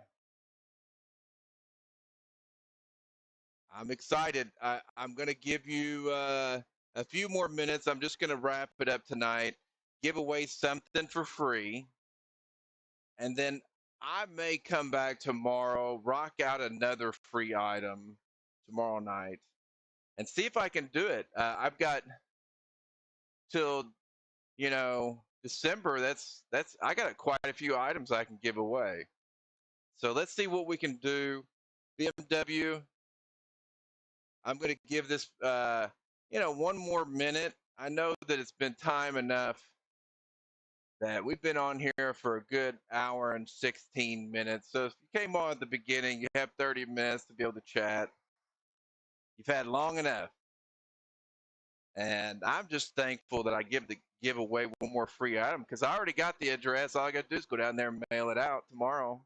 excited. I'm going to give you a few more minutes. I'm just going to wrap it up tonight, give away something for free, and then I may come back tomorrow, rock out another free item tomorrow night, and see if I can do it. I've got till, you know, December. That's I got quite a few items I can give away. So let's see what we can do. BMW, I'm going to give this, you know, one more minute. I know that it's been time enough that we've been on here for a good hour and 16 minutes. So if you came on at the beginning, you have 30 minutes to be able to chat. You've had long enough. And I'm just thankful that I give away one more free item because I already got the address. All I got to do is go down there and mail it out tomorrow.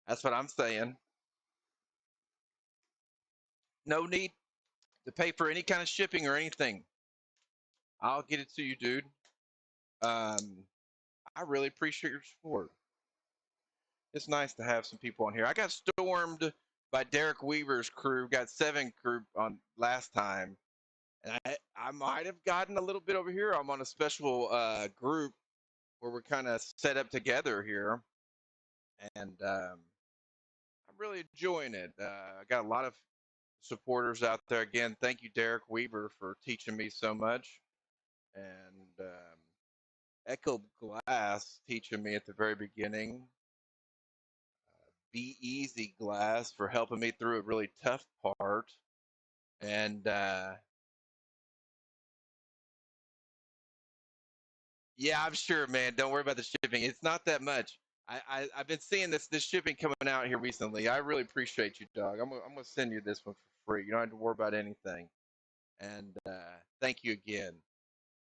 That's what I'm saying. No need to pay for any kind of shipping or anything. I'll get it to you, dude. I really appreciate your support. It's nice to have some people on here. I got stormed by Derek Weaver's crew. Got 7 crew on last time, and I might have gotten a little bit over here. I'm on a special group where we're kind of set up together here, and I'm really enjoying it. I got a lot of supporters out there. Again, thank you, Derek Weaver, for teaching me so much, and Echo Glass teaching me at the very beginning. Be Easy Glass for helping me through a really tough part. And yeah, I'm sure, man. Don't worry about the shipping. It's not that much. I've been seeing this shipping coming out here recently. I really appreciate you, dog. I'm gonna send you this one for free. You don't have to worry about anything. And thank you again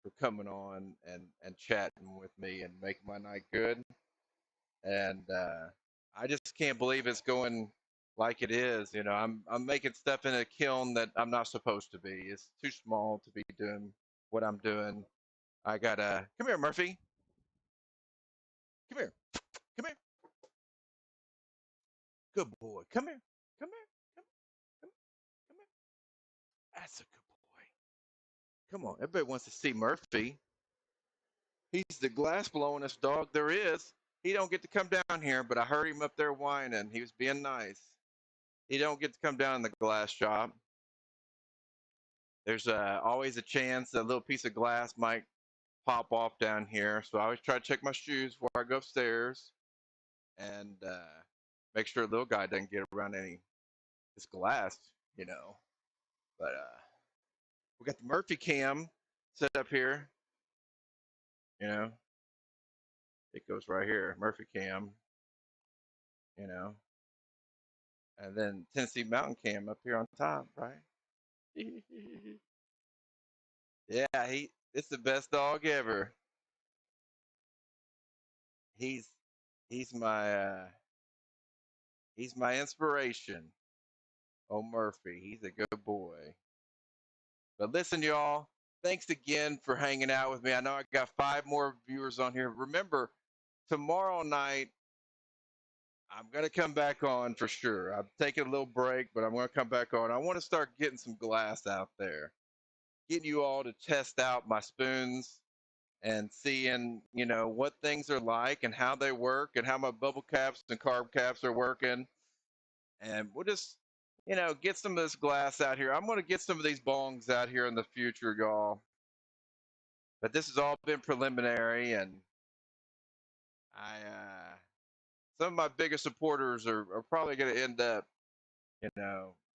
for coming on and chatting with me and making my night good. And I just can't believe it's going like it is. You know, I'm making stuff in a kiln that I'm not supposed to be. It's too small to be doing what I'm doing. I gotta come here, Murphy. Come here. Come here. Good boy. Come here. Come here. Come, come, come here. That's a good boy. Come on. Everybody wants to see Murphy. He's the glass blowingest dog there is. He don't get to come down here, but I heard him up there whining. He was being nice. He don't get to come down in the glass shop. There's always a chance a little piece of glass might pop off down here. So I always try to check my shoes before I go upstairs and make sure the little guy doesn't get around any this glass, you know. But we got the Murphy cam set up here. You know, it goes right here, Murphy cam. you know. And then Tennessee Mountain Cam up here on top, right? Yeah, it's the best dog ever. He's he's my inspiration. Oh, Murphy, he's a good boy. But listen, y'all, thanks again for hanging out with me. I know I got 5 more viewers on here. Remember, tomorrow night I'm going to come back on for sure. I'm taking a little break, but I'm going to come back on. I want to start getting some glass out there, getting you all to test out my spoons and seeing, what things are like and how they work and how my bubble caps and carb caps are working. And we'll just, get some of this glass out here. I'm going to get some of these bongs out here in the future, y'all. But this has all been preliminary, and some of my biggest supporters are probably going to end up,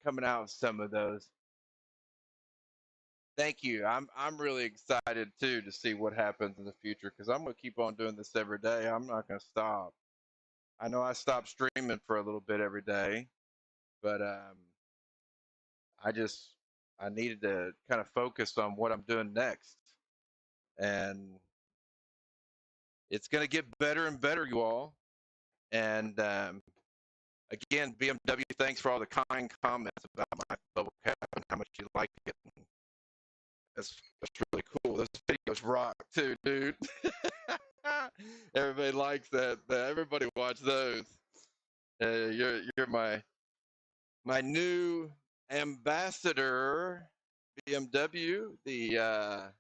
coming out with some of those. Thank you. I'm really excited too to see what happens in the future, because I'm going to keep on doing this every day. I'm not going to stop. I know I stopped streaming for a little bit every day, but I needed to kind of focus on what I'm doing next, and it's going to get better and better, you all. And again, BMW, thanks for all the kind comments about my bubble cap and how much you like it. That's really cool. This video's rock too, dude. Everybody likes that. Everybody watch those. You're my new ambassador, BMW, the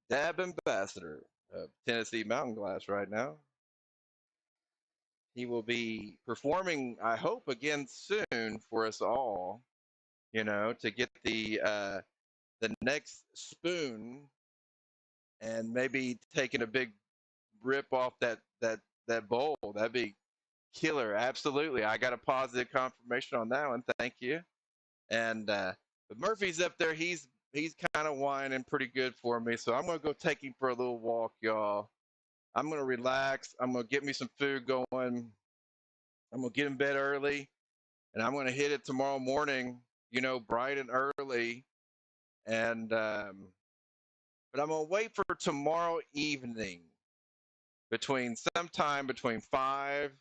DAB ambassador of Tennessee Mountain Glass right now. He will be performing, I hope, again soon for us all, to get the next spoon and maybe taking a big rip off that bowl. That'd be killer. Absolutely. I got a positive confirmation on that one. Thank you. And but Murphy's up there. He's kind of whining pretty good for me. So I'm going to go take him for a little walk, y'all. I'm going to relax. I'm going to get me some food going. I'm going to get in bed early. And I'm going to hit it tomorrow morning, bright and early. And but I'm going to wait for tomorrow evening sometime between 5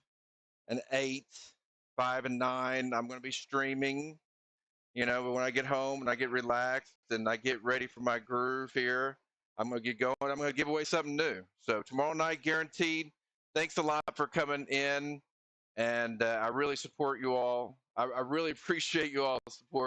and 8, 5 and 9. I'm going to be streaming, but when I get home and I get relaxed and I get ready for my groove here, I'm going to get going. I'm going to give away something new. So tomorrow night, guaranteed. Thanks a lot for coming in. And I really support you all. I really appreciate you all support.